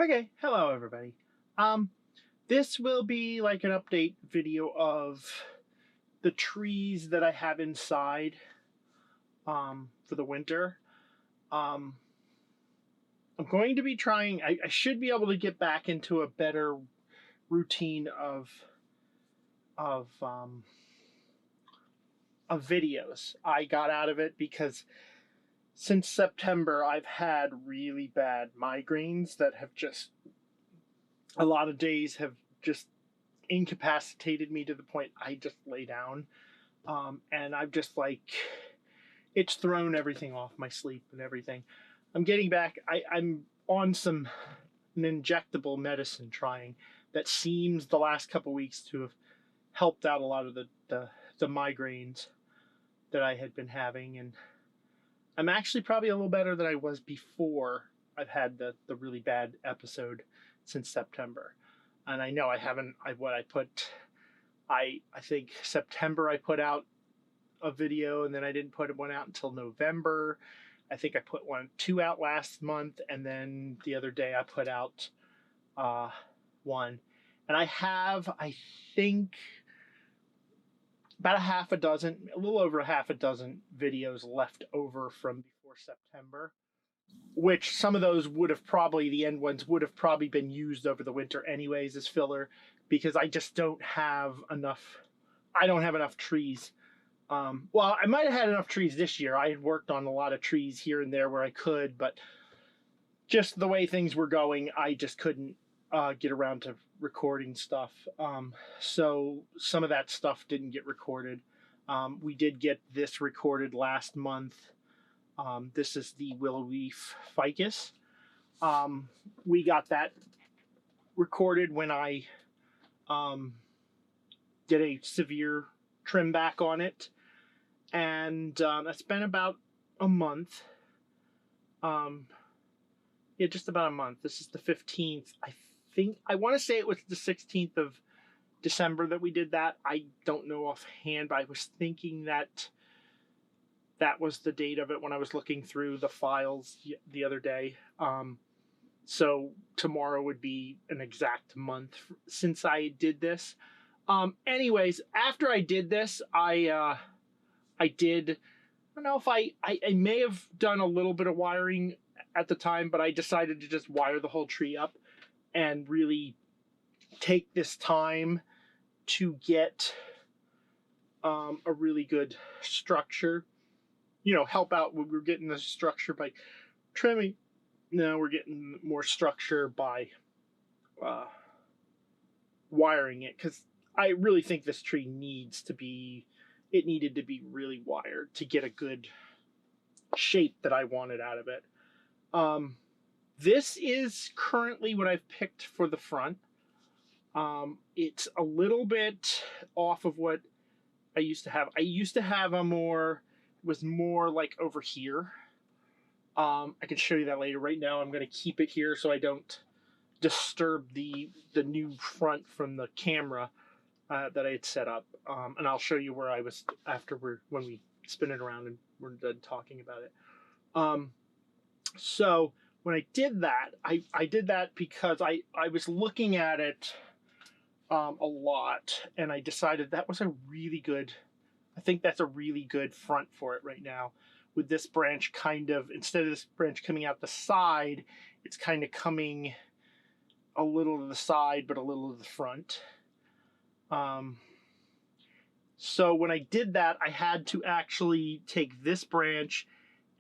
Okay, hello everybody. Um, this will be like an update video of the trees that I have inside for the winter. Um, I'm going to be trying. I should be able to get back into a better routine of um, of videos. I got out of it because since September I've had really bad migraines that have just a lot of days have just incapacitated me to the point I just lay down. And I've just like, it's thrown everything off my sleep and everything. I'm getting back. I'm on an injectable medicine trying that seems the last couple weeks to have helped out a lot of the migraines that I had been having. And I'm actually probably a little better than I was before I've had the really bad episode since September. And I know I haven't, I think September I put out a video and then I didn't put one out until November. I think I put two out last month, and then the other day I put out one. And I think about a little over a half a dozen videos left over from before September, which some of those would have probably, the end ones would have probably been used over the winter anyways as filler, because I just don't have enough. I don't have enough trees. Well, I might have had enough trees this year. I had worked on a lot of trees here and there where I could, but just the way things were going, I just couldn't get around to recording stuff. So some of that stuff didn't get recorded. We did get this recorded last month. This is the willow leaf ficus. We got that recorded when I did a severe trim back on it, and that's been about a month. Yeah, just about a month. This is the 15th. I want to say it was the 16th of December that we did that. I don't know offhand, but I was thinking that was the date of it when I was looking through the files the other day. So tomorrow would be an exact month since I did this. Anyways, after I did this, I don't know if I may have done a little bit of wiring at the time, but I decided to just wire the whole tree up and really take this time to get a really good structure. You know, help out when we're getting the structure by trimming. Now we're getting more structure by wiring it, because I really think this tree needed to be really wired to get a good shape that I wanted out of it. This is currently what I've picked for the front. It's a little bit off of what I used to have. I used to have was more like over here. I can show you that later. Right now I'm going to keep it here so I don't disturb the new front from the camera that I had set up. And I'll show you where I was when we spin it around and we're done talking about it. So when I did that, I did that because I was looking at it a lot, and I decided that was a really good, I think that's a really good front for it right now. With this branch kind of, instead of this branch coming out the side, it's kind of coming a little to the side, but a little to the front. So when I did that, I had to actually take this branch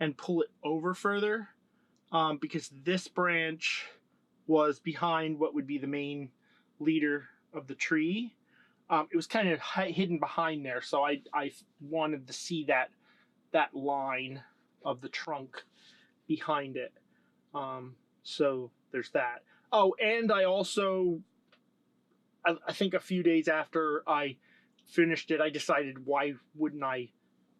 and pull it over further, because this branch was behind what would be the main leader of the tree. It was kind of hidden behind there, so I wanted to see that line of the trunk behind it. So there's that. Oh, and I also, I think a few days after I finished it, I decided, why wouldn't I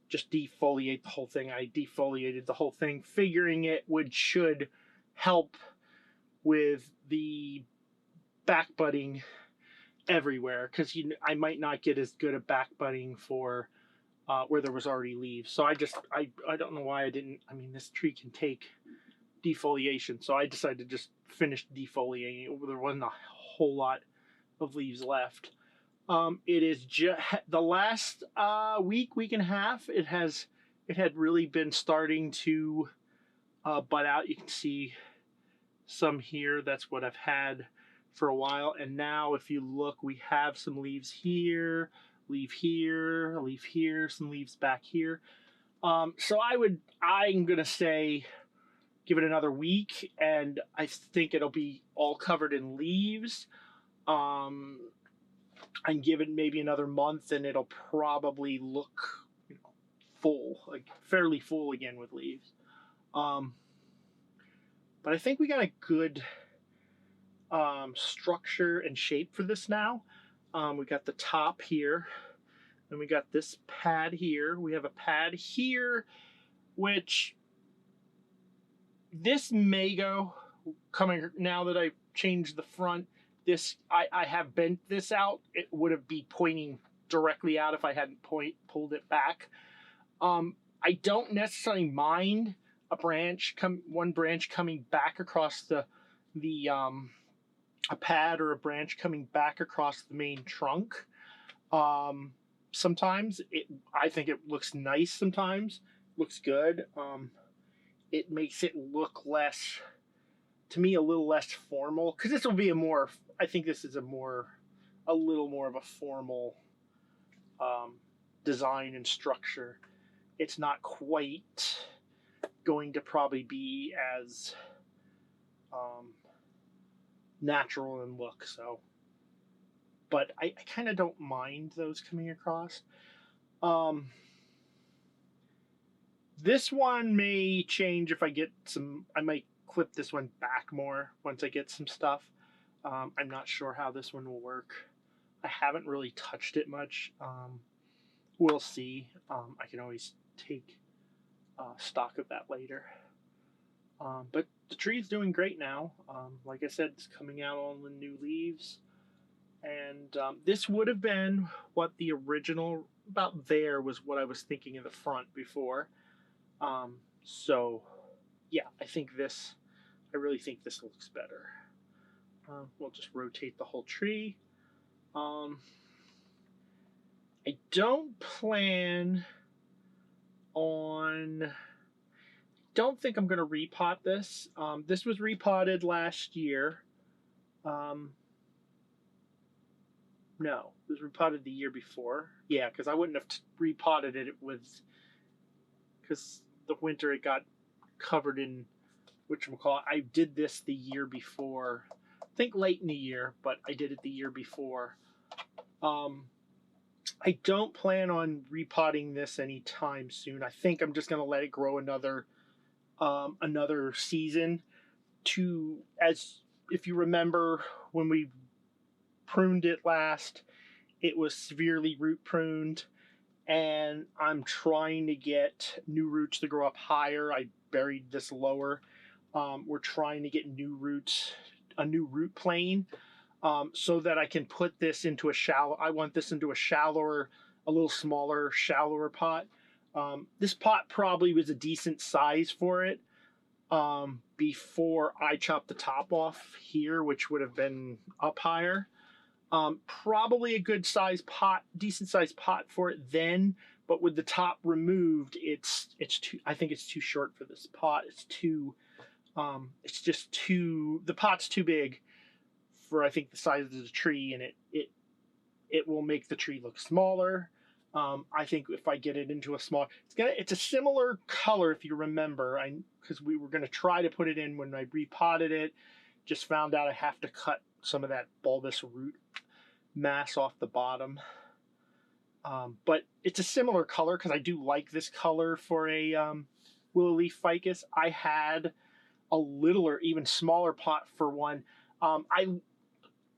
just defoliate the whole thing? I defoliated the whole thing, figuring it should help with the back budding everywhere, because I might not get as good a back budding for where there was already leaves. So I don't know why I didn't. I mean, this tree can take defoliation, so I decided to just finished defoliating. There wasn't a whole lot of leaves left. It is just the last week and a half. It had really been starting to bud out. You can see some here. That's what I've had for a while. And now if you look, we have some leaves here, leaf here, a leaf here, some leaves back here. So I'm going to say give it another week, and I think it'll be all covered in leaves. And give it maybe another month, and it'll probably look, full, like fairly full again with leaves. But I think we got a good structure and shape for this now. We got the top here, and we got this pad here. We have a pad here, which this may go coming now that I've changed the front. This I have bent this out. It would have be pointing directly out if I hadn't pulled it back. I don't necessarily mind one branch coming back across a pad, or a branch coming back across the main trunk. Sometimes I think it looks nice. Sometimes looks good. It makes it look less, to me, a little less formal, because this will be I think this is a little more of a formal design and structure. It's not quite going to probably be as natural in look. So, but I kind of don't mind those coming across. This one may change if I get some. I might clip this one back more once I get some stuff. I'm not sure how this one will work. I haven't really touched it much. We'll see. I can always take stock of that later. But the tree's doing great now. Like I said, it's coming out on the new leaves. And this would have been what the original, about there, was what I was thinking of the front before. So, yeah, I really think this looks better. We'll just rotate the whole tree. I don't think I'm going to repot this. This was repotted last year. No, it was repotted the year before. Yeah, because I wouldn't have repotted it because the winter it got covered in, whatchamacallit. I did this the year before. I think late in the year, but I did it the year before. I don't plan on repotting this anytime soon. I think I'm just going to let it grow another season. If you remember, when we pruned it last, it was severely root pruned, and I'm trying to get new roots to grow up higher. I buried this lower. We're trying to get new roots, a new root plane, so that I can put this into I want this into a little smaller, shallower pot. This pot probably was a decent size for it before I chopped the top off here, which would have been up higher. Probably a good size pot, decent size pot for it then, but with the top removed, it's too. I think it's too short for this pot. The pot's too big for, I think, the size of the tree, and it will make the tree look smaller. I think if I get it into it's a similar color, if you remember, because we were going to try to put it in when I repotted it. Just found out I have to cut some of that bulbous root mass off the bottom. But it's a similar color, because I do like this color for a willow leaf ficus. I had a littler, even smaller pot for one.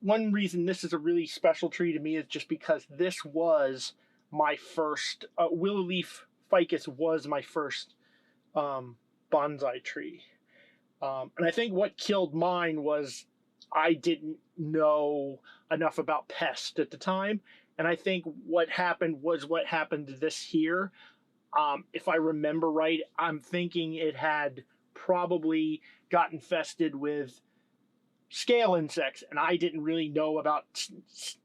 One reason this is a really special tree to me is just because this was my first willow leaf ficus was my first bonsai tree. And I think what killed mine was I didn't know enough about pests at the time. And I think what happened was what happened to this here. If I remember right, I'm thinking it had probably got infested with scale insects, and I didn't really know about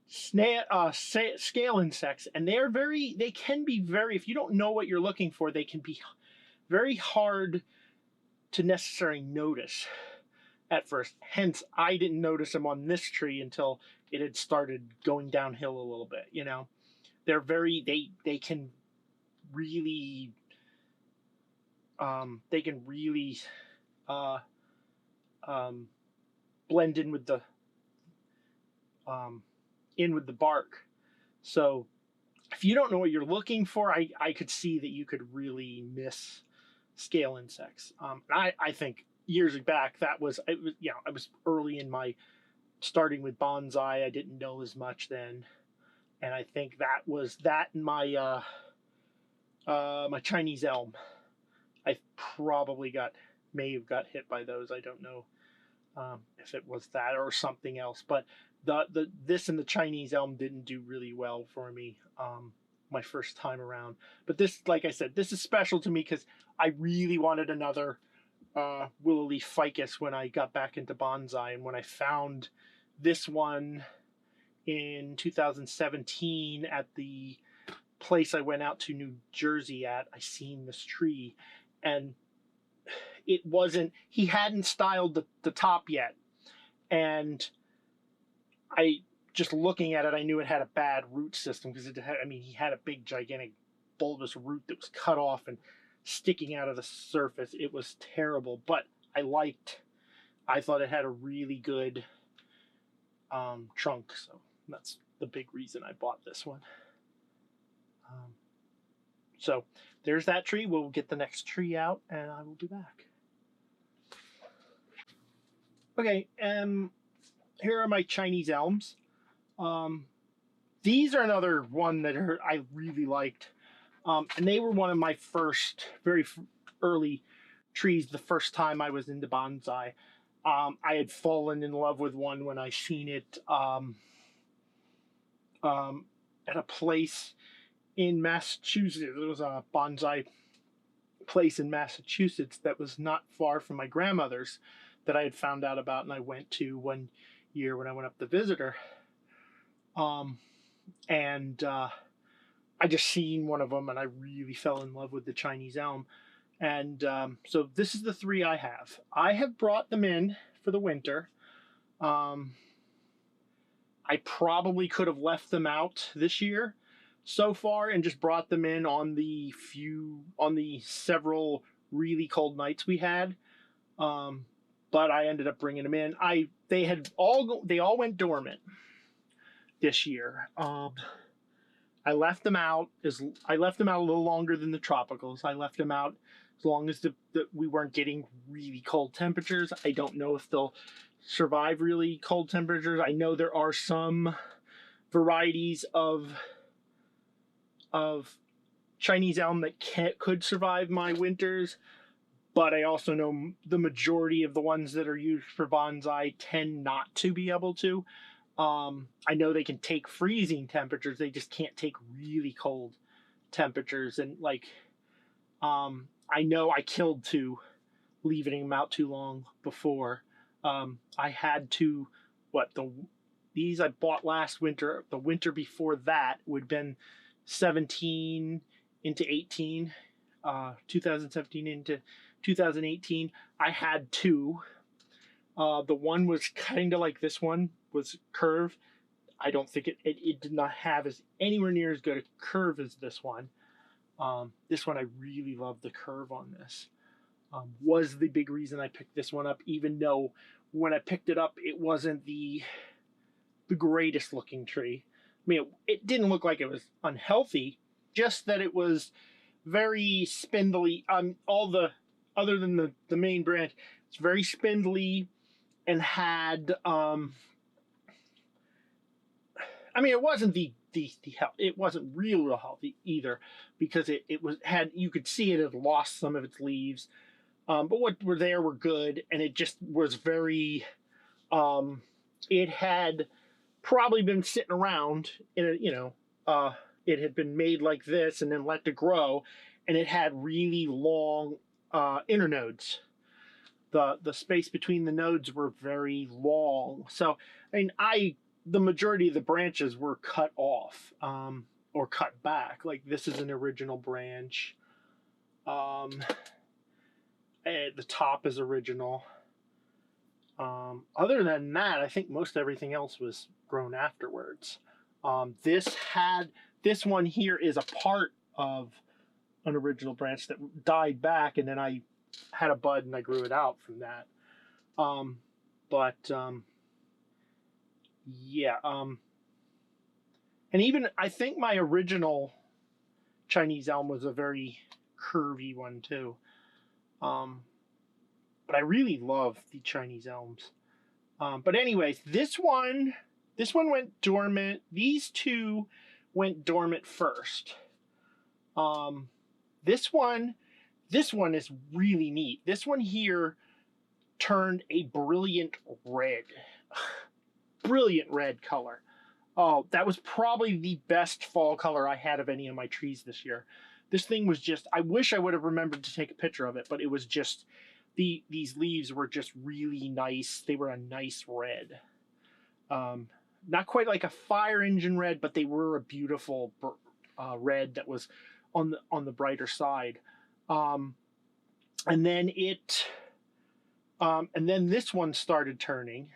scale insects, and they can be very, if you don't know what you're looking for, they can be very hard to necessarily notice at first. Hence, I didn't notice them on this tree until it had started going downhill a little bit. You know, they're very they can really they can really uh, blend in with the bark. So if you don't know what you're looking for, I could see that you could really miss scale insects. I think years back that was, it was, you know, I was early in my starting with bonsai. I didn't know as much then, and I think that was that in my my Chinese elm. I probably may have got hit by those. I don't know if it was that or something else, but this and the Chinese elm didn't do really well for me my first time around. But this, like I said, this is special to me because I really wanted another willow leaf ficus when I got back into bonsai, and when I found this one in 2017 at the place I went out to New Jersey at, I seen this tree, and it wasn't, he hadn't styled the top yet, and I, just looking at it, I knew it had a bad root system because it had, I mean, he had a big gigantic bulbous root that was cut off and sticking out of the surface. It was terrible, but I thought it had a really good trunk, so that's the big reason I bought this one. So there's that tree. We'll get the next tree out and I will be back. Okay, here are my Chinese elms. These are another one that I really liked. And they were one of my first, very early trees the first time I was into bonsai. I had fallen in love with one when I seen it at a place in Massachusetts. It was a bonsai place in Massachusetts that was not far from my grandmother's that I had found out about, and I went to one year when I went up to visit her. I just seen one of them and I really fell in love with the Chinese elm. And so this is the three I have. I have brought them in for the winter. I probably could have left them out this year so far and just brought them in on the several really cold nights we had. But I ended up bringing them in. They all went dormant this year. I left them out a little longer than the tropicals. I left them out as long as we weren't getting really cold temperatures. I don't know if they'll survive really cold temperatures. I know there are some varieties of Chinese elm that could survive my winters, but I also know the majority of the ones that are used for bonsai tend not to be able to. I know they can take freezing temperatures, they just can't take really cold temperatures. And like, I know I killed two leaving them out too long before. I had to, these I bought last winter. The winter before that would have been 17 into 18, 2017 into 2018. I had two. The one was kind of like this one, was curved. I don't think it did not have anywhere near as good a curve as this one. This one, I really love the curve on this. Was the big reason I picked this one up, even though when I picked it up, it wasn't the greatest looking tree. I mean, it didn't look like it was unhealthy, just that it was very spindly. Other than the main branch, it's very spindly and had, I mean, it wasn't it wasn't real healthy either, because you could see it had lost some of its leaves. But what were there were good, and it just was very, it had probably been sitting around it had been made like this and then let to grow, and it had really long internodes. the space between the nodes were very long. So I mean, the majority of the branches were cut off, or cut back. Like this is an original branch. The top is original. Other than that, I think most everything else was grown afterwards. This one here is a part of an original branch that died back, and then I had a bud and I grew it out from that. Yeah. And even I think my original Chinese elm was a very curvy one too. But I really love the Chinese elms. But anyways, this one went dormant. These two went dormant first. This one is really neat. This one here turned a brilliant red. Brilliant red color. Oh, that was probably the best fall color I had of any of my trees this year. This thing was just, I wish I would have remembered to take a picture of it, but it was just, these leaves were just really nice. They were a nice red. Not quite like a fire engine red, but they were a beautiful red that was on the brighter side. And then this one started turning.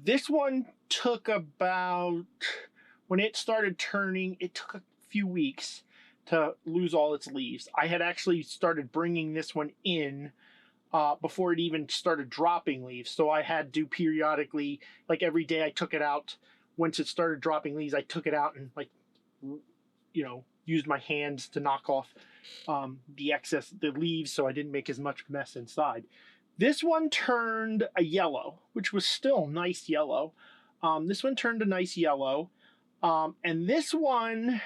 This one took when it started turning, it took a few weeks to lose all its leaves. I had actually started bringing this one in before it even started dropping leaves. So I had to periodically, like every day I took it out. Once it started dropping leaves, I took it out and used my hands to knock off the leaves so I didn't make as much mess inside. This one turned a yellow, which was still nice yellow. This one turned a nice yellow. And this one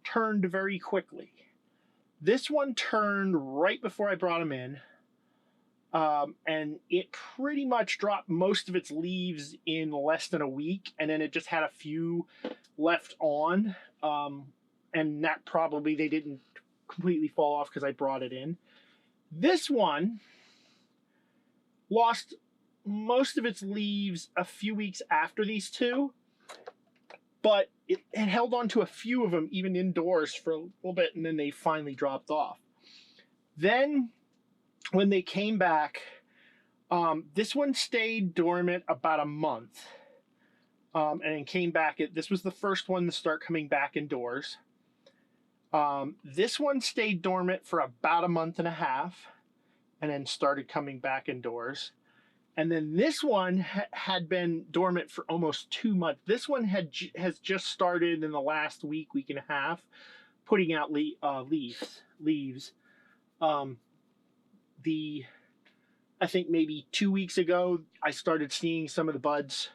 turned very quickly. This one turned right before I brought him in. And it pretty much dropped most of its leaves in less than a week. And then it just had a few left on. And that probably they didn't completely fall off because I brought it in. This one lost most of its leaves a few weeks after these two, but it held on to a few of them even indoors for a little bit, and then they finally dropped off. Then when they came back, this one stayed dormant about a month, and then came back. This was the first one to start coming back indoors. This one stayed dormant for about a month and a half, and then started coming back indoors. And then this one had been dormant for almost 2 months. This one has just started in the last week and a half, putting out leaves. I think maybe 2 weeks ago, I started seeing some of the buds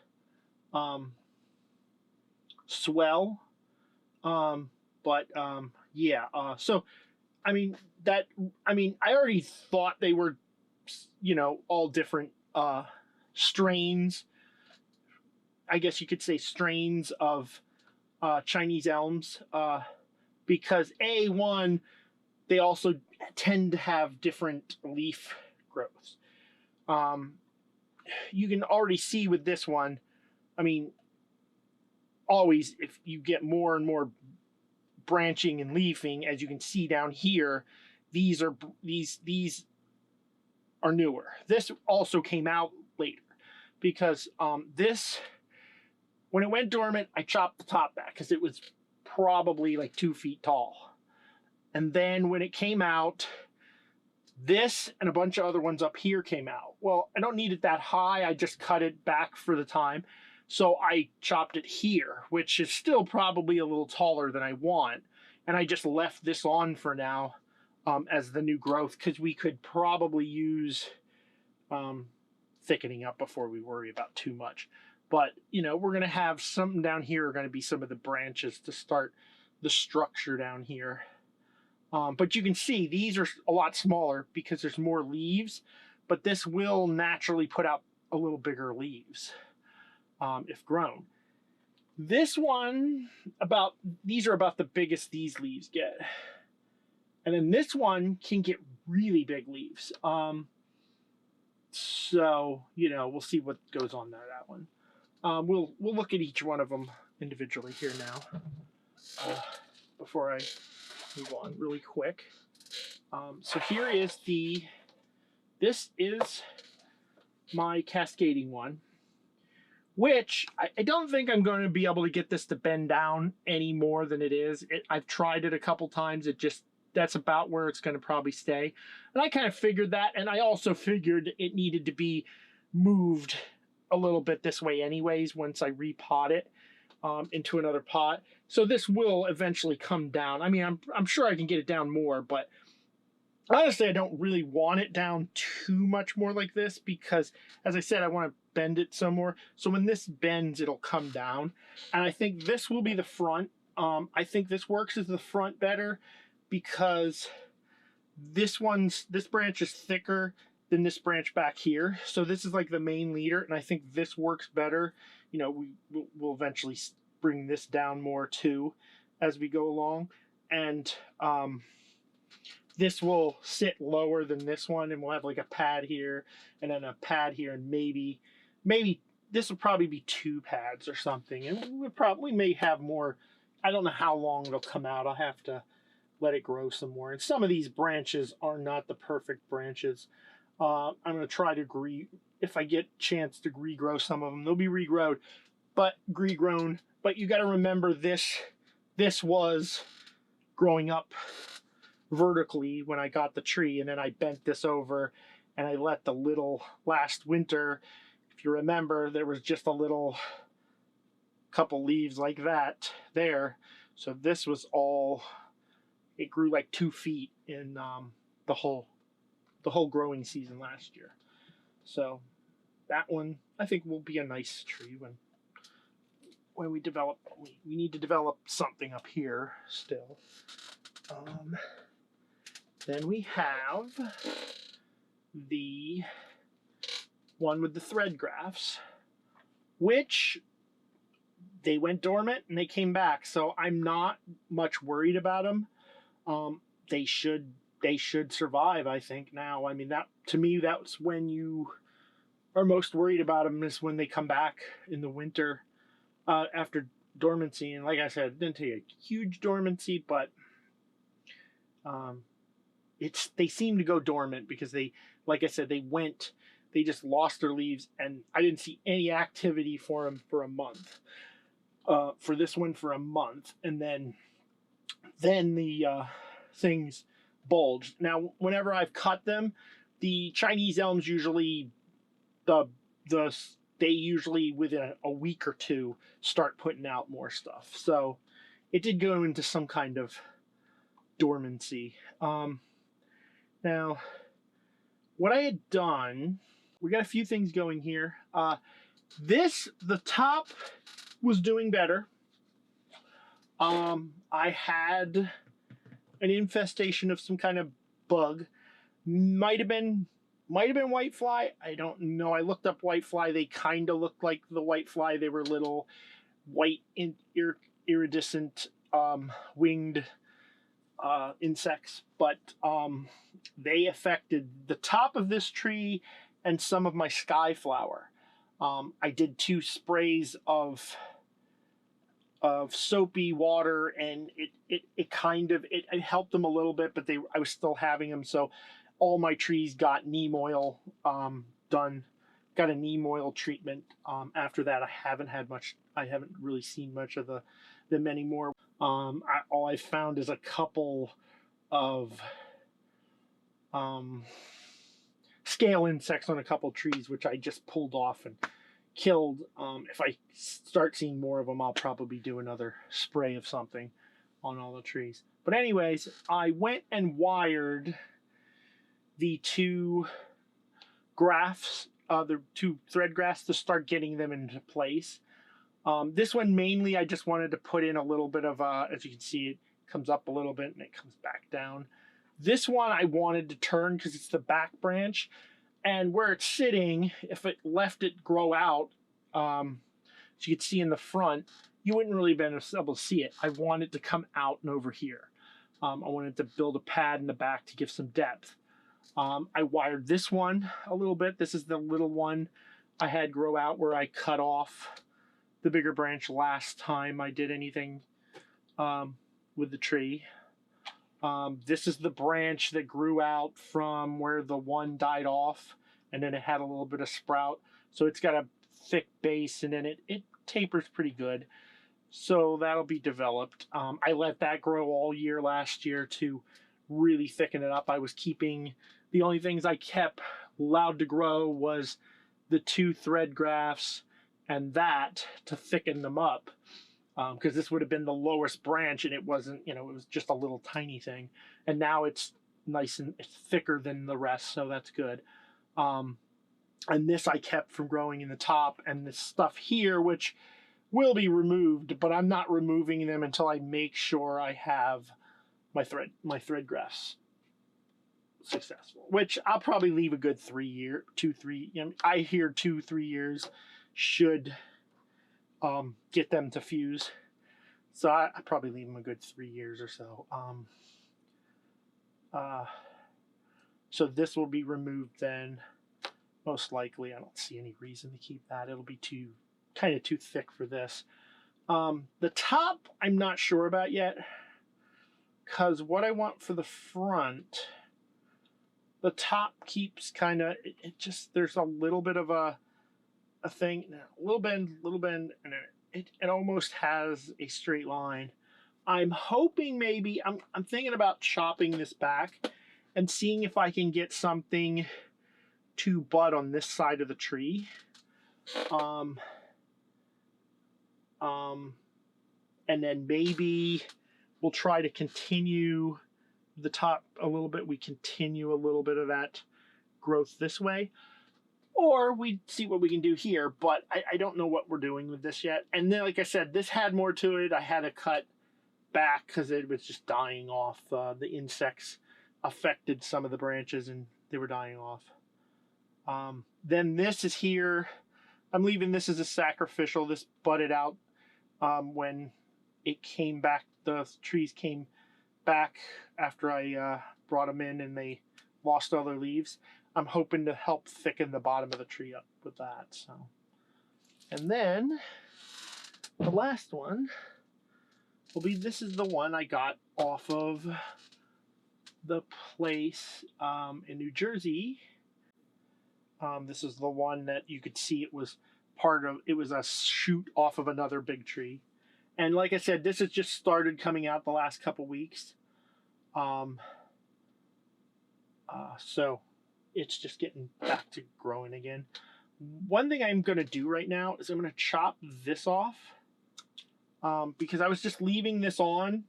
swell. Yeah. So, I already thought they were, all different strains. I guess you could say strains of Chinese elms, because one, they also tend to have different leaf growths. You can already see with this one, always if you get more and more branching and leafing, as you can see down here, these are newer. This also came out later because this, when it went dormant, I chopped the top back because it was probably like 2 feet tall. And then when it came out, this and a bunch of other ones up here came out. Well, I don't need it that high. I just cut it back for the time. So I chopped it here, which is still probably a little taller than I want. And I just left this on for now as the new growth, because we could probably use thickening up before we worry about too much. But, we're going to have something down here are going to be some of the branches to start the structure down here. But you can see these are a lot smaller because there's more leaves, but this will naturally put out a little bigger leaves if grown. This one, these are about the biggest these leaves get. And then this one can get really big leaves. So, you know, we'll see what goes on that one. We'll look at each one of them individually here now before I move on really quick. So here is this is my cascading one, which I don't think I'm going to be able to get this to bend down any more than it is. I've tried it a couple times. That's about where it's going to probably stay. And I kind of figured that, and I also figured it needed to be moved a little bit this way anyways once I repot it into another pot. So this will eventually come down. I mean, I'm sure I can get it down more, but honestly, I don't really want it down too much more like this because, as I said, I want to bend it some more. So when this bends, it'll come down. And I think this will be the front. I think this works as the front better because this branch is thicker than this branch back here. So this is like the main leader, and I think this works better. You know, we'll eventually bring this down more too as we go along. And this will sit lower than this one, and we'll have like a pad here and then a pad here, and maybe this will probably be 2 pads or something. And we may have more. I don't know how long it'll come out. I'll have to let it grow some more. And some of these branches are not the perfect branches. I'm going to try to if I get a chance to regrow some of them. They'll be regrown, but you got to remember this was growing up vertically when I got the tree, and then I bent this over and I let the little last winter, if you remember, there was just a little couple leaves like that there. So this was all, it grew like 2 feet in the whole growing season last year. So that one I think will be a nice tree when we develop. We need to develop something up here still. Then we have the one with the thread grafts, which they went dormant and they came back. So I'm not much worried about them. They should survive, I think, now. I mean, that to me, that's when you are most worried about them, is when they come back in the winter after dormancy. And like I said, it didn't take a huge dormancy, but they seem to go dormant because like I said, they just lost their leaves, and I didn't see any activity for them for a month. For this one for a month, and then the things bulged. Now, whenever I've cut them, the Chinese elms usually they usually within a week or 2 start putting out more stuff. So it did go into some kind of dormancy. Now, what I had done, we got a few things going here. The top was doing better. I had an infestation of some kind of bug. Might have been whitefly. I don't know. I looked up whitefly. They kind of looked like the whitefly. They were little white iridescent winged insects, but they affected the top of this tree and some of my skyflower. I did 2 sprays of soapy water, and it kind of helped them a little bit, but I was still having them. So all my trees got neem oil done. Got a neem oil treatment. After that, I haven't really seen much of them anymore. All I found is a couple of scale insects on a couple trees, which I just pulled off and killed. If I start seeing more of them, I'll probably do another spray of something on all the trees. But anyways, I went and wired the 2 grafts, the 2 thread grafts, to start getting them into place. This one mainly I just wanted to put in a little bit of, as you can see, it comes up a little bit and it comes back down. This one I wanted to turn because it's the back branch, and where it's sitting, if it left it grow out, as you can see in the front, you wouldn't really be able to see it. I want it to come out and over here. I wanted to build a pad in the back to give some depth. I wired this one a little bit. This is the little one I had grow out where I cut off the bigger branch last time I did anything with the tree. This is the branch that grew out from where the one died off, and then it had a little bit of sprout. So it's got a thick base, and then it tapers pretty good. So that'll be developed. I let that grow all year last year to really thicken it up. I was keeping, the only things I kept allowed to grow was the 2 thread grafts and that to thicken them up. Because this would have been the lowest branch, and it wasn't, it was just a little tiny thing. And now it's nice and it's thicker than the rest, so that's good. And this I kept from growing in the top, and this stuff here, which will be removed, but I'm not removing them until I make sure I have my thread grafts successful, which I'll probably leave a good 3 year, 2, 3. I hear 2, 3 years should get them to fuse. So I probably leave them a good 3 years or so. So this will be removed then, most likely. I don't see any reason to keep that. It'll be kind of too thick for this. The top, I'm not sure about yet, because what I want for the front, the top keeps kind of, it just, there's a little bit of a thing, a little bend, and it almost has a straight line. I'm hoping maybe, I'm thinking about chopping this back and seeing if I can get something to bud on this side of the tree. And then maybe we'll try to continue the top a little bit. We continue a little bit of that growth this way. Or we see what we can do here, but I don't know what we're doing with this yet. And then, like I said, this had more to it. I had to cut back because it was just dying off. The insects affected some of the branches and they were dying off. Then this is here. I'm leaving this as a sacrificial. This budded out when it came back. The trees came back after I brought them in and they lost all their leaves. I'm hoping to help thicken the bottom of the tree up with that. So, and then the last one will be, this is the one I got off of the place in New Jersey. This is the one that you could see it was it was a shoot off of another big tree. And like I said, this has just started coming out the last couple weeks. So it's just getting back to growing again. One thing I'm going to do right now is I'm going to chop this off because I was just leaving this on,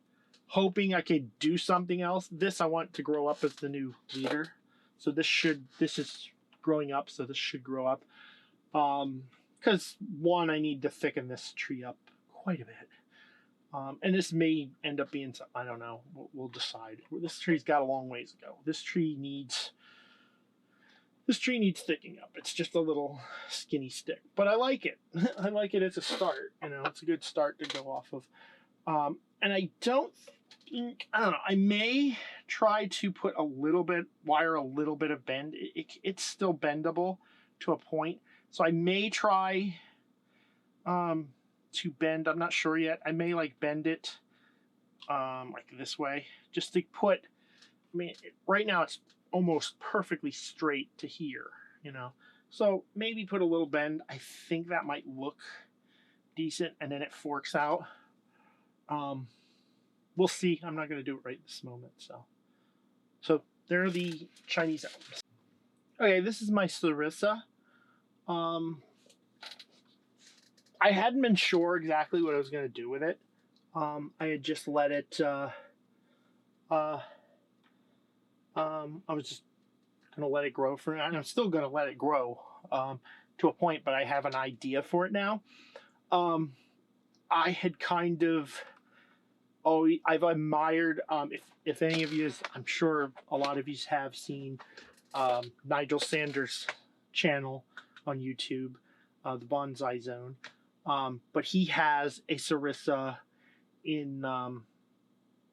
hoping I could do something else. This I want to grow up as the new leader. So this is growing up, so this should grow up. Because one, I need to thicken this tree up quite a bit. And this may end up being, I don't know, we'll decide. This tree's got a long ways to go. This tree needs thickening up. It's just a little skinny stick, but I like it. I like it as a start. It's a good start to go off of. And I don't know. I may try to put wire a little bit of bend. It's still bendable to a point, so I may try to bend. I'm not sure yet. I may bend it like this way, just to put. Right now it's almost perfectly straight to here, So maybe put a little bend. I think that might look decent, and then it forks out. We'll see. I'm not going to do it right this moment. So there are the Chinese elms. Okay, this is my Sarissa. I hadn't been sure exactly what I was going to do with it. I had just let it. I was just going to let it grow for. I'm still going to let it grow to a point, but I have an idea for it now. I had kind of. I've admired. If any of you, I'm sure a lot of you have seen Nigel Sanders' channel on YouTube, the Bonsai Zone. But he has a Sarissa in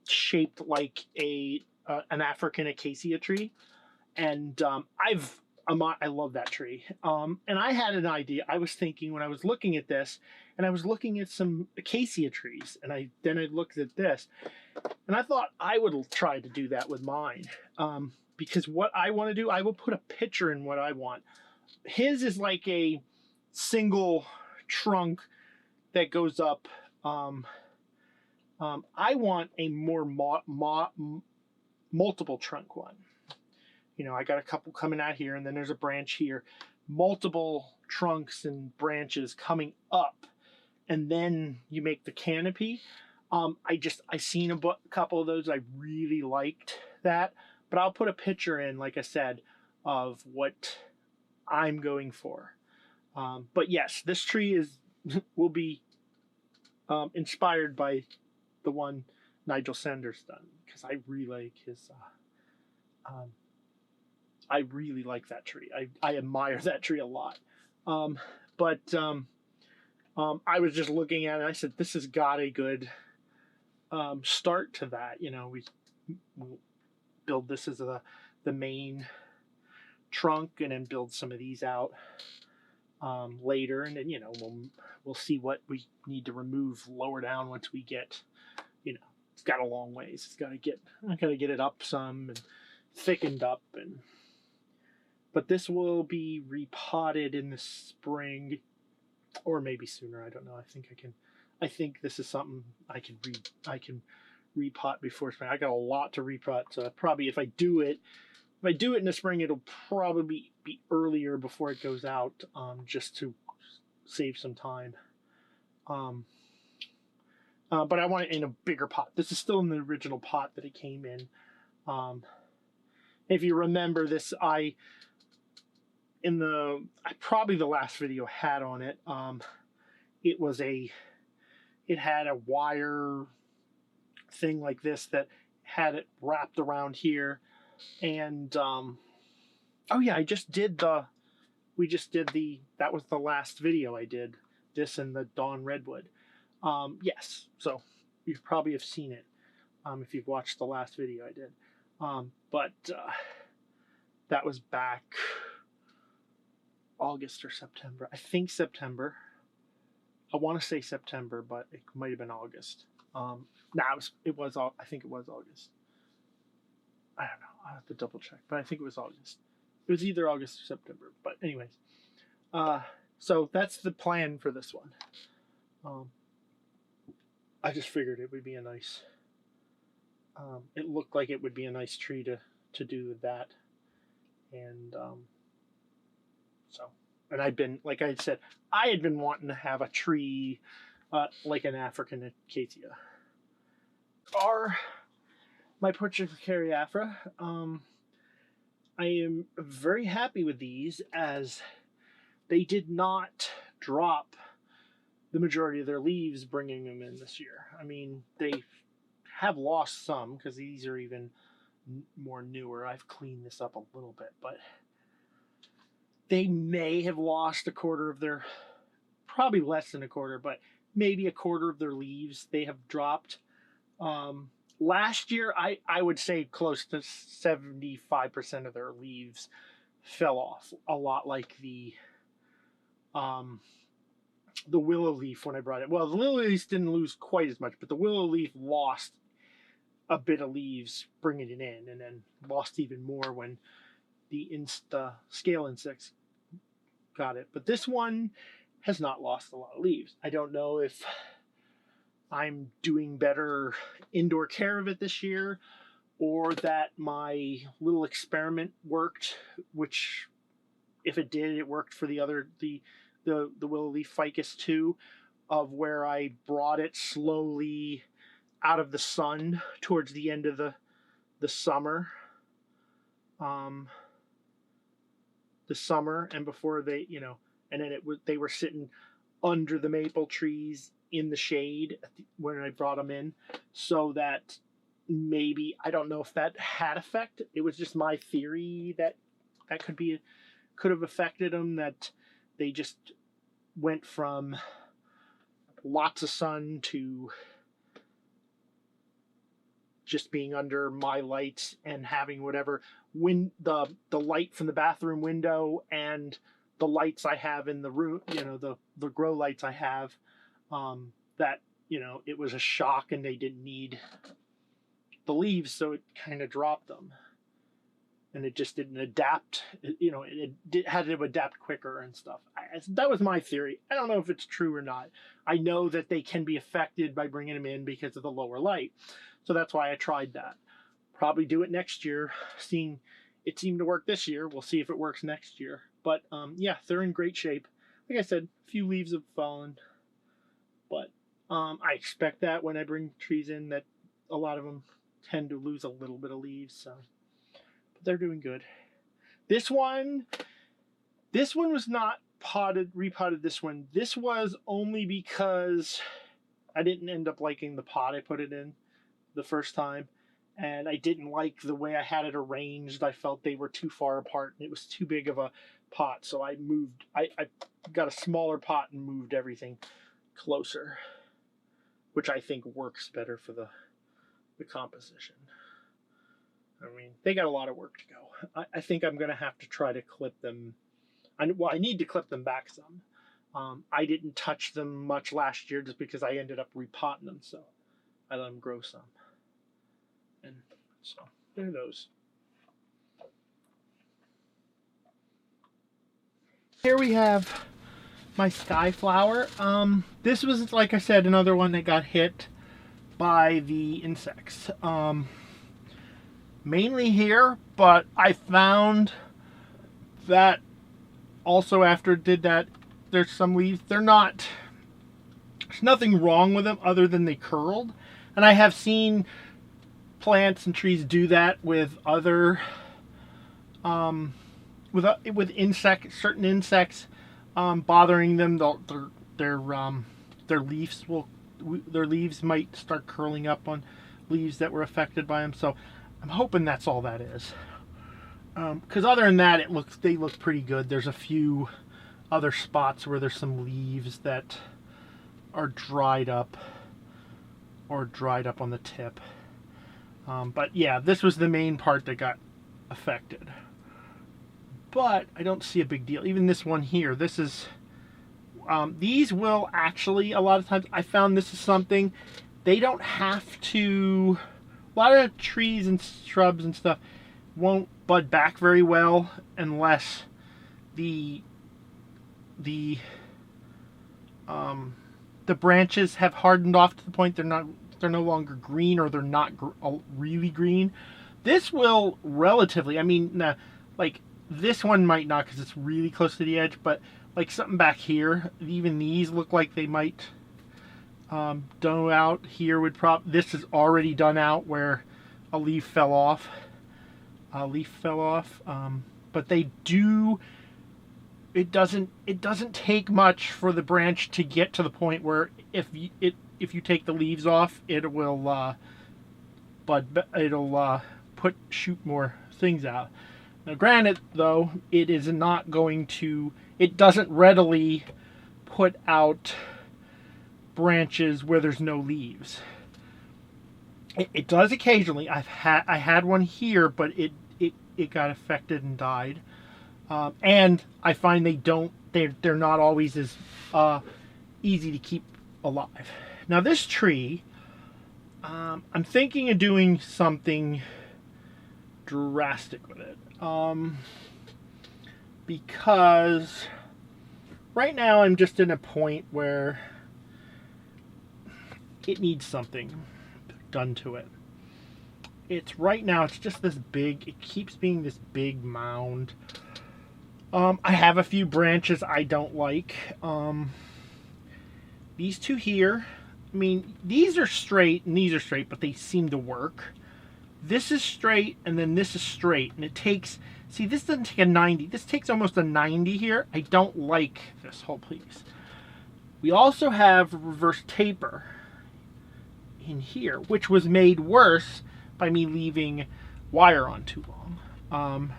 shaped like an African acacia tree, And I love that tree. And I had an idea. I was thinking when I was looking at this, and I was looking at some acacia trees, and I looked at this, and I thought I would try to do that with mine. Because what I want to do, I will put a picture in what I want. His is like a single trunk that goes up. I want a more multiple trunk one. You know, I got a couple coming out here, and then there's a branch here. Multiple trunks and branches coming up, and then you make the canopy. I seen a couple of those. I really liked that, but I'll put a picture in, like I said, of what I'm going for. But yes, this tree will be inspired by the one Nigel Sanders done, because I really like his. I really like that tree. I admire that tree a lot. But I was just looking at it. I said, this has got a good start to that. You know, we'll build this as the main trunk, and then build some of these out later, and then, you know, we'll see what we need to remove lower down once we get, you know, it's got a long ways. I gotta get it up some and thickened up, but this will be repotted in the spring, or maybe sooner. I don't know. I think this is something I can repot before spring. I got a lot to repot, so probably if I do it in the spring, it'll probably be earlier before it goes out, just to save some time. But I want it in a bigger pot. This is still in the original pot that it came in. If you remember this, probably the last video had on it, it had a wire thing like this that had it wrapped around here, and oh yeah, that was the last video I did, this and the Dawn Redwood. Yes, so you probably have seen it if you've watched the last video I did. But that was back August or September. I think September. I want to say September, but it might have been August. I think it was August. I don't know. I'll have to double check, but I think it was August. It was either August or September. But anyways, so that's the plan for this one. I just figured it would be a nice. It looked like it would be a nice tree to do with that, and and I've been, like I said, I had been wanting to have a tree like an African acacia. My Portuguese Afra. I am very happy with these, as they did not drop the majority of their leaves bringing them in this year. I mean, they have lost some because these are even more newer. I've cleaned this up a little bit, but they may have lost a quarter of their, probably less than a quarter, but maybe a quarter of their leaves they have dropped. Last year, I would say close to 75% of their leaves fell off. A lot like the willow leaf when I brought it. Well, the willow leaf didn't lose quite as much, but the willow leaf lost a bit of leaves bringing it in, and then lost even more when the scale insects got it. But this one has not lost a lot of leaves. I don't know if I'm doing better indoor care of it this year, or that my little experiment worked, which, if it did, it worked for the willow leaf ficus too, of where I brought it slowly out of the sun towards the end of the summer. The summer, and before they, and then they were sitting under the maple trees in the shade when I brought them in, so that maybe, I don't know if that had effect. It was just my theory that could have affected them, that they just went from lots of sun to just being under my lights and having whatever the light from the bathroom window and the lights I have in the room, the grow lights I have, that it was a shock and they didn't need the leaves, so it kind of dropped them, and it just didn't adapt. It had to adapt quicker and stuff. That was my theory. I don't know if it's true or not. I know that they can be affected by bringing them in because of the lower light, so that's why I tried that. Probably do it next year. Seeing it seemed to work this year, we'll see if it works next year. But yeah, they're in great shape. Like I said, a few leaves have fallen, but I expect that when I bring trees in, that a lot of them tend to lose a little bit of leaves. So, but they're doing good. This one was not repotted. This was only because I didn't end up liking the pot I put it in the first time, and I didn't like the way I had it arranged. I felt they were too far apart and it was too big of a pot, so I got a smaller pot and moved everything closer, which I think works better for the composition. I mean, they got a lot of work to go. I think I'm going to have to try to clip them. I need to clip them back some. I didn't touch them much last year just because I ended up repotting them, so I let them grow some. And so there are those. Here we have my sky flower. This was, like I said, another one that got hit by the insects. Mainly here, but I found that also after it did that, there's some leaves. There's nothing wrong with them other than they curled. And I have seen plants and trees do that with other with insects, certain insects bothering them. Their leaves might start curling up on leaves that were affected by them. So I'm hoping that's all that is. Because other than that, they look pretty good. There's a few other spots where there's some leaves that are dried up or dried up on the tip. But yeah, this was the main part that got affected. But I don't see a big deal. Even this one here, this is, these will actually, a lot of times, I found this is something, they don't have to, a lot of trees and shrubs and stuff won't bud back very well unless the branches have hardened off to the point they're no longer green, or they're not really green. This will relatively, I mean, like this one might not because it's really close to the edge, but like something back here, even these look like they might done out. Here would this is already done out where a leaf fell off. But they do. It doesn't take much for the branch to get to the point where if you take the leaves off, it will shoot more things out. Now, granted, though, it is not going to. It doesn't readily put out branches where there's no leaves. It does occasionally. I had one here, but it got affected and died. And I find they're not always as easy to keep alive. Now this tree, I'm thinking of doing something drastic with it. Because right now I'm just in a point where it needs something done to it. Right now it's just this big, it keeps being this big mound. I have a few branches I don't like. These two here, I mean, these are straight and these are straight, but they seem to work. This is straight and then this is straight, and it takes, see, this doesn't take a 90. This takes almost a 90 here. I don't like this whole piece. We also have reverse taper in here, which was made worse by me leaving wire on too long.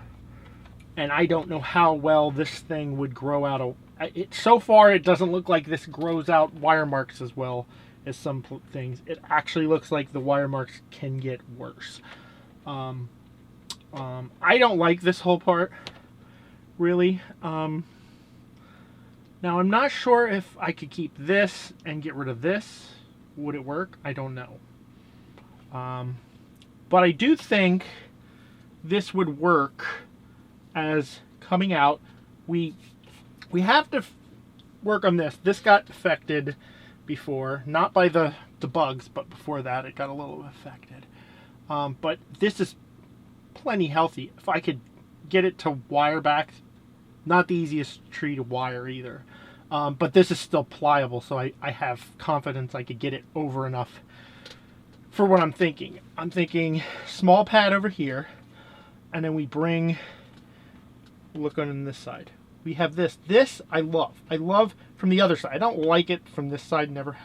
And I don't know how well this thing would grow out. So far, it doesn't look like this grows out wire marks as well as some things. It actually looks like the wire marks can get worse. I don't like this whole part, really. Now, I'm not sure if I could keep this and get rid of this. Would it work? I don't know. But I do think this would work as coming out. We have to work on this. This got affected before, not by the bugs, but before that it got a little affected. But this is plenty healthy. If I could get it to wire back, not the easiest tree to wire either. But this is still pliable, so I have confidence I could get it over enough for what I'm thinking. I'm thinking small pad over here, and then we bring, look on this side. We have this. This I love. I love from the other side. I don't like it from this side. Never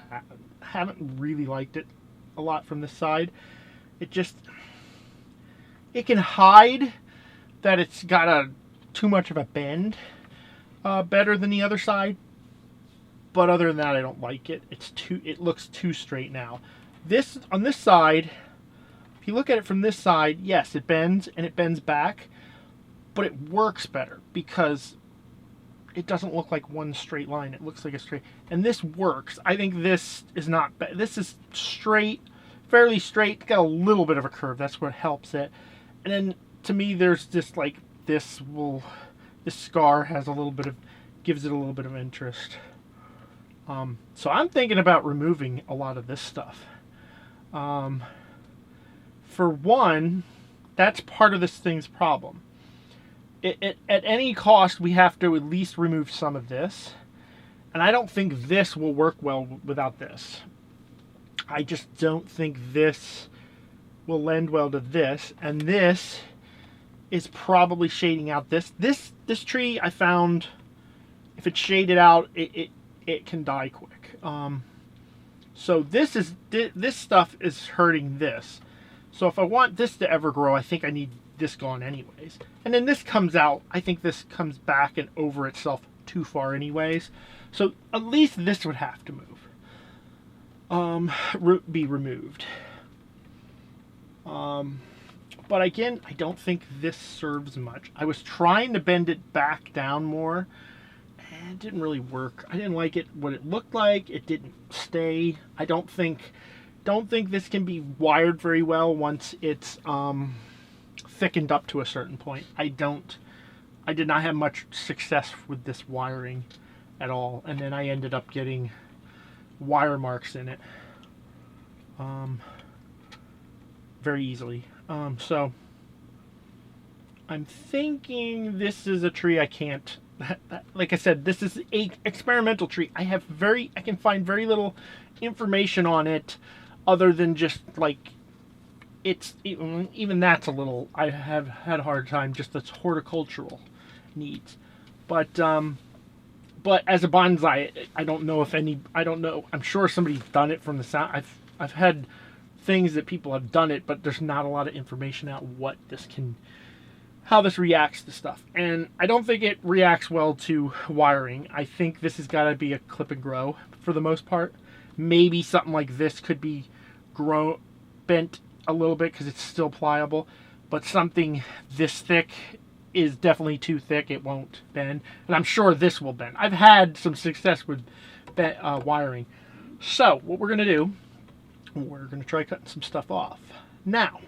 haven't really liked it a lot from this side. It just, it can hide that it's got too much of a bend better than the other side. But other than that, I don't like it. It looks too straight now. This, on this side, if you look at it from this side, yes, it bends and it bends back, but it works better because it doesn't look like one straight line. It looks like a straight, and this works. I think this is not bad. This is straight, fairly straight, got a little bit of a curve. That's what helps it. And then to me, there's just like this scar has a little bit of, gives it a little bit of interest. So I'm thinking about removing a lot of this stuff. For one, that's part of this thing's problem. At any cost, we have to at least remove some of this. And I don't think this will work well without this. I just don't think this will lend well to this. And this is probably shading out this. This tree I found, if it's shaded out, it can die quick. So this stuff is hurting this. So if I want this to ever grow, I think I need this gone anyways. And then this comes out. I think this comes back and over itself too far anyways. So at least this would have to move. Be removed. But again, I don't think this serves much. I was trying to bend it back down more. It didn't really work. I didn't like it, what it looked like. It didn't stay. I don't think this can be wired very well once it's thickened up to a certain point. I did not have much success with this wiring at all, and then I ended up getting wire marks in it very easily. So I'm thinking this is a tree I can't, like I said, this is a experimental tree. I can find very little information on it other than just like, it's even that's a little, I have had a hard time, just its horticultural needs. But as a bonsai, I don't know if I don't know, I'm sure somebody's done it from the sound. I've had things that people have done it, but there's not a lot of information out what this can, how this reacts to stuff. And I don't think it reacts well to wiring. I think this has got to be a clip and grow for the most part. Maybe something like this could be bent a little bit because it's still pliable, but something this thick is definitely too thick. It won't bend, and I'm sure this will bend. I've had some success with wiring. So what we're going to do, we're going to try cutting some stuff off. Now,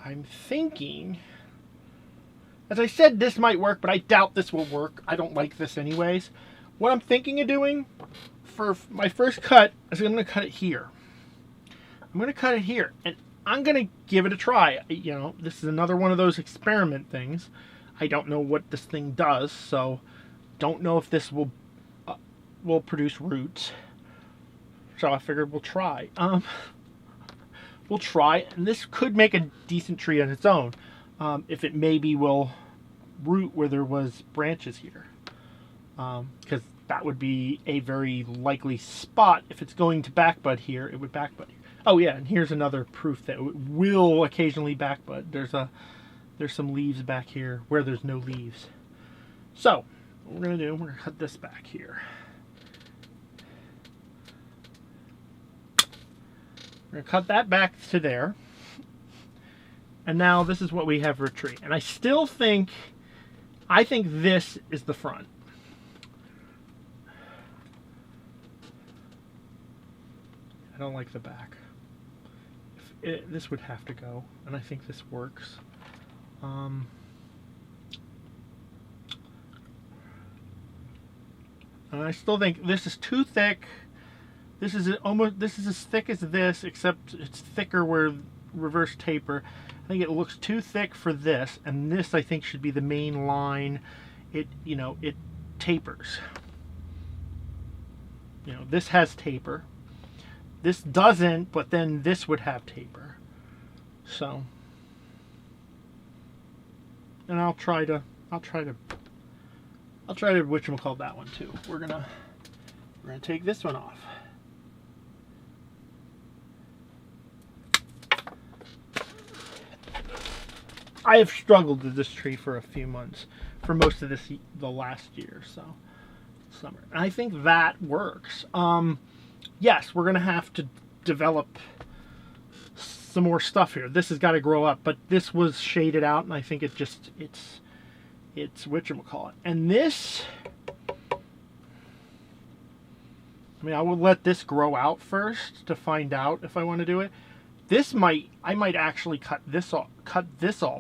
I'm thinking, as I said, this might work, but I doubt this will work. I don't like this anyways. What I'm thinking of doing for my first cut is I'm going to cut it here. I'm going to cut it here, and I'm going to give it a try. You know, this is another one of those experiment things. I don't know what this thing does, so don't know if this will produce roots. So I figured we'll try. We'll try, and this could make a decent tree on its own. If it maybe will root where there was branches here. Because that would be a very likely spot. If it's going to backbud here, it would backbud here. Oh yeah, and here's another proof that it will occasionally backbud. There's some leaves back here where there's no leaves. So, what we're going to do, we're going to cut this back here. We're going to cut that back to there. And now this is what we have for a tree. And I still think, I think this is the front. I don't like the back. This would have to go, and I think this works. And I still think this is too thick. This is as thick as this, except it's thicker where reverse taper. I think it looks too thick for this, and this I think should be the main line. It tapers. This has taper. This doesn't, but then this would have taper. So, and I'll try to whatchamacallit that one too. We're gonna take this one off. I have struggled with this tree for a few months, for most of the last year, so summer. And I think that works. Yes, we're gonna have to develop some more stuff here. This has got to grow up, but this was shaded out, and I think it's whatchamacallit. And this, I mean, I will let this grow out first to find out if I want to do it. This I might actually cut this all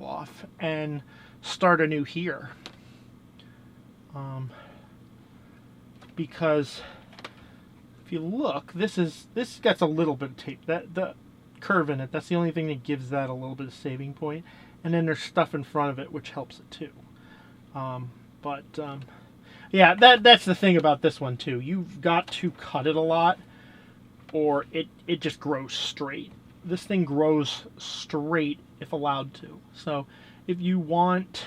off and start anew here, because if you look, this gets a little bit of tape. The curve in it, that's the only thing that gives that a little bit of saving point. And then there's stuff in front of it which helps it too. Yeah, that's the thing about this one too. You've got to cut it a lot, or it just grows straight. This thing grows straight if allowed to. So if you want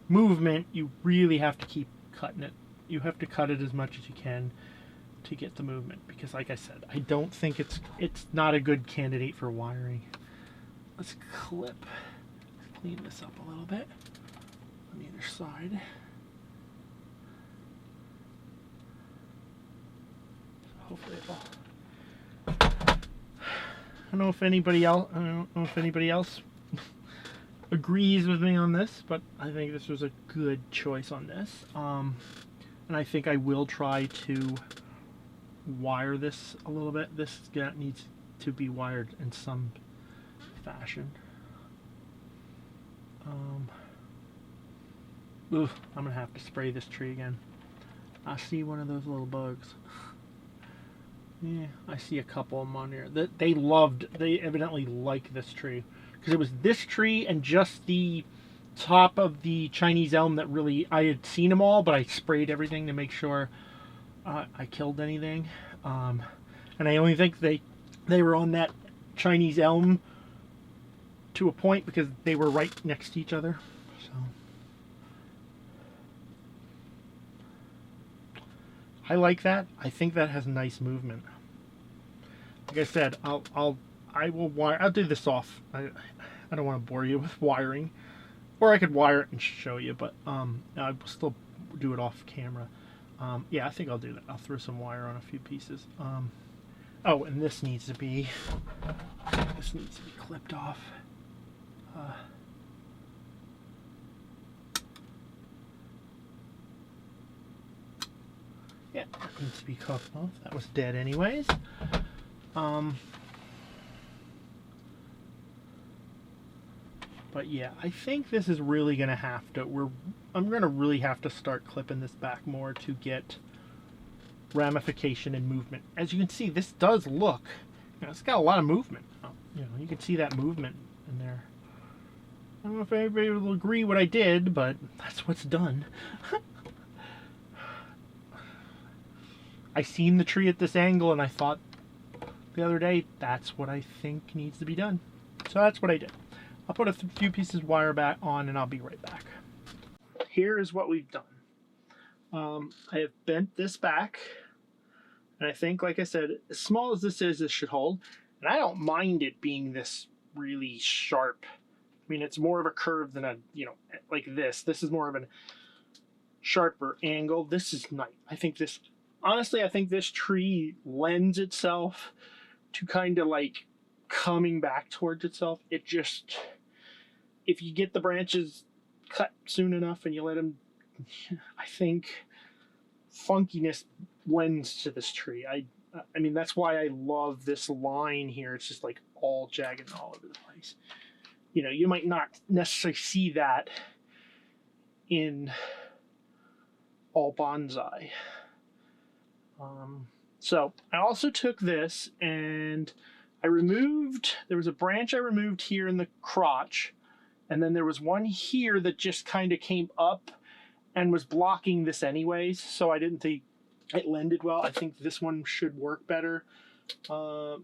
movement, you really have to keep cutting it. You have to cut it as much as you can to get the movement, because like I said, I don't think it's not a good candidate for wiring. Let's clean this up a little bit on the other side. So hopefully it'll, I don't know if anybody else agrees with me on this, but I think this was a good choice on this. And I think I will try to wire this a little bit. This needs to be wired in some fashion. I'm gonna have to spray this tree again. I see one of those little bugs. Yeah, I see a couple of them on here. They evidently like this tree, because it was this tree and just the top of the Chinese elm that really, I had seen them all, but I sprayed everything to make sure I killed anything. And I only think they were on that Chinese elm to a point because they were right next to each other. So I like that. I think that has nice movement. Like I said, I'll do this off. I don't want to bore you with wiring, or I could wire it and show you, but I'll still do it off camera. Yeah, I think I'll do that. I'll throw some wire on a few pieces. Oh, and this needs to be clipped off. Yeah, that needs to be cut off. That was dead anyways. But yeah, I think this is really gonna have to. I'm gonna really have to start clipping this back more to get ramification and movement. As you can see, this does look. It's got a lot of movement. You can see that movement in there. I don't know if everybody will agree what I did, but that's what's done. I seen the tree at this angle, and I thought the other day, that's what I think needs to be done. So that's what I did. I'll put a few pieces of wire back on, and I'll be right back. Here is what we've done. I have bent this back, and I think, like I said, as small as this is, this should hold. And I don't mind it being this really sharp. I mean, it's more of a curve than a, like this. This is more of a sharper angle. This is nice. I think this, honestly, I think this tree lends itself to kind of like coming back towards itself. if you get the branches cut soon enough and you let them, I think funkiness lends to this tree. I mean, that's why I love this line here. It's just like all jagged and all over the place. You know, you might not necessarily see that in all bonsai. So I also took this and I removed, there was a branch I removed here in the crotch, and then there was one here that just kind of came up and was blocking this anyways, so I didn't think it lended well. I think this one should work better. I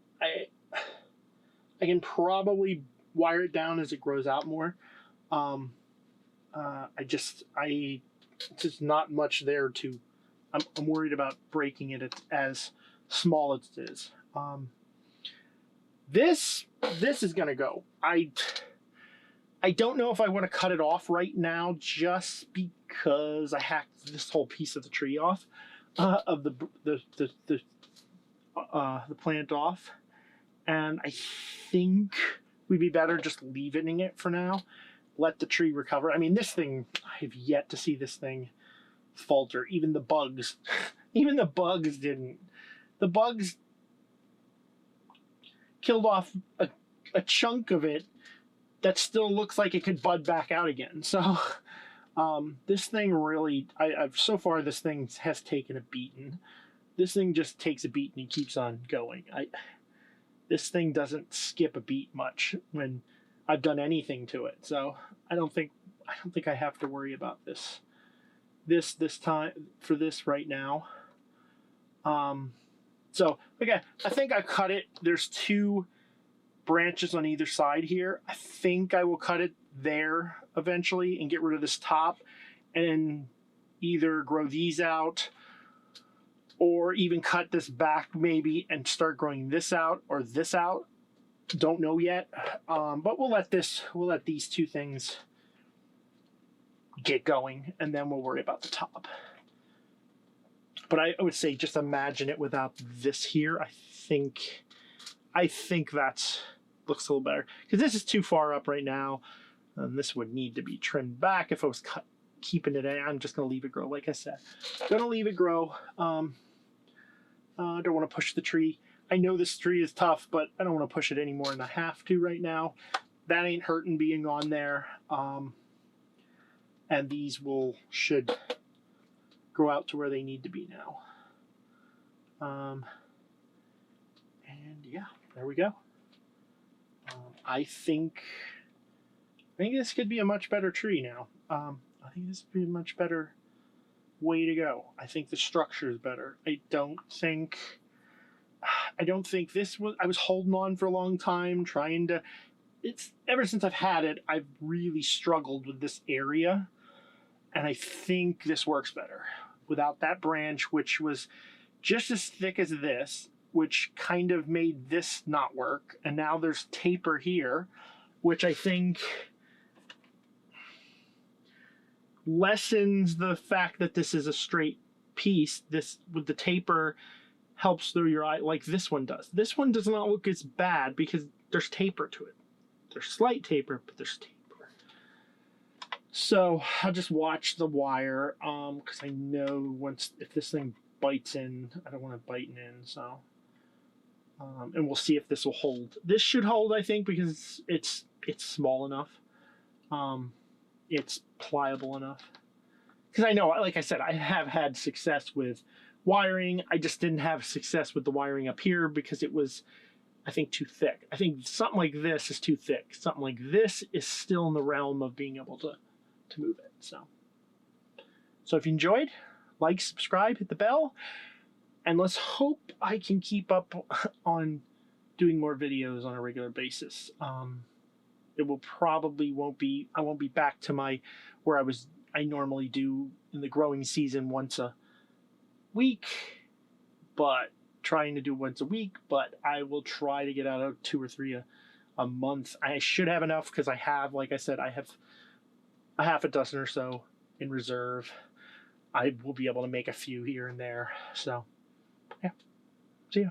can probably wire it down as it grows out more. Just not much there to. I'm worried about breaking it as small as it is. This is gonna go. I don't know if I want to cut it off right now, just because I hacked this whole piece of the tree off, of the plant off, and I think we'd be better just leaving it for now. Let the tree recover. I mean, this thing, I have yet to see this thing falter. Even the bugs, even the bugs didn't. The bugs killed off a chunk of it that still looks like it could bud back out again. So this thing really, I've so far this thing has taken a beating. This thing just takes a beat and keeps on going. This thing doesn't skip a beat much when I've done anything to it. So I don't think I have to worry about this time for this right now. So again, I think I cut it. There's 2 branches on either side here. I think I will cut it there eventually and get rid of this top and either grow these out or even cut this back maybe and start growing this out or this out. Don't know yet. But we'll let these 2 things get going and then we'll worry about the top. But I would say just imagine it without this here. I think that looks a little better because this is too far up right now, and this would need to be trimmed back if I was keeping it in. I'm just going to leave it grow. Like I said, going to leave it grow. I don't want to push the tree. I know this tree is tough, but I don't want to push it any more than I have to right now. That ain't hurting being on there. And these should grow out to where they need to be now. And yeah, there we go. I think this could be a much better tree now. I think this would be a much better way to go. I think the structure is better. I don't think this was, I was holding on for a long time trying to, it's ever since I've had it, I've really struggled with this area. And I think this works better without that branch, which was just as thick as this, which kind of made this not work. And now there's taper here, which I think lessens the fact that this is a straight piece. This with the taper helps through your eye like this one does. This one does not look as bad because there's taper to it. There's slight taper, but there's taper. So I'll just watch the wire because I know if this thing bites in, I don't want it biting in. So and we'll see if this will hold. This should hold, I think, because it's small enough. It's pliable enough. Because I know, like I said, I have had success with wiring. I just didn't have success with the wiring up here because it was, I think, too thick. I think something like this is too thick. Something like this is still in the realm of being able to move it. So if you enjoyed, like, subscribe, hit the bell, and let's hope I can keep up on doing more videos on a regular basis. It will probably I won't be back to where I normally do in the growing season once a week, but trying to do once a week, but I will try to get out 2 or 3 a month. I should have enough because I have, like I said, I have a half a dozen or so in reserve. I will be able to make a few here and there. So, yeah. See ya.